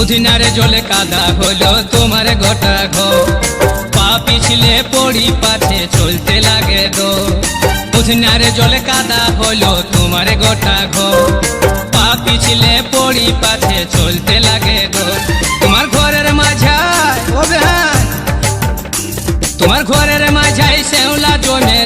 পুদিনারে জলে কাদা হলো তোমার গোটা ঘর, পা পিছলে পড়ি পাছে চলতে লাগে দো। পুদিনারে জলে কাদা হলো তোমার গোটা ঘর, পা পিছলে পড়ি পাছে চলতে লাগে দো। তোমার ঘরের মাঝায়, ও বেহান, তোমার ঘরের মাঝায় শ্যাওলা জমে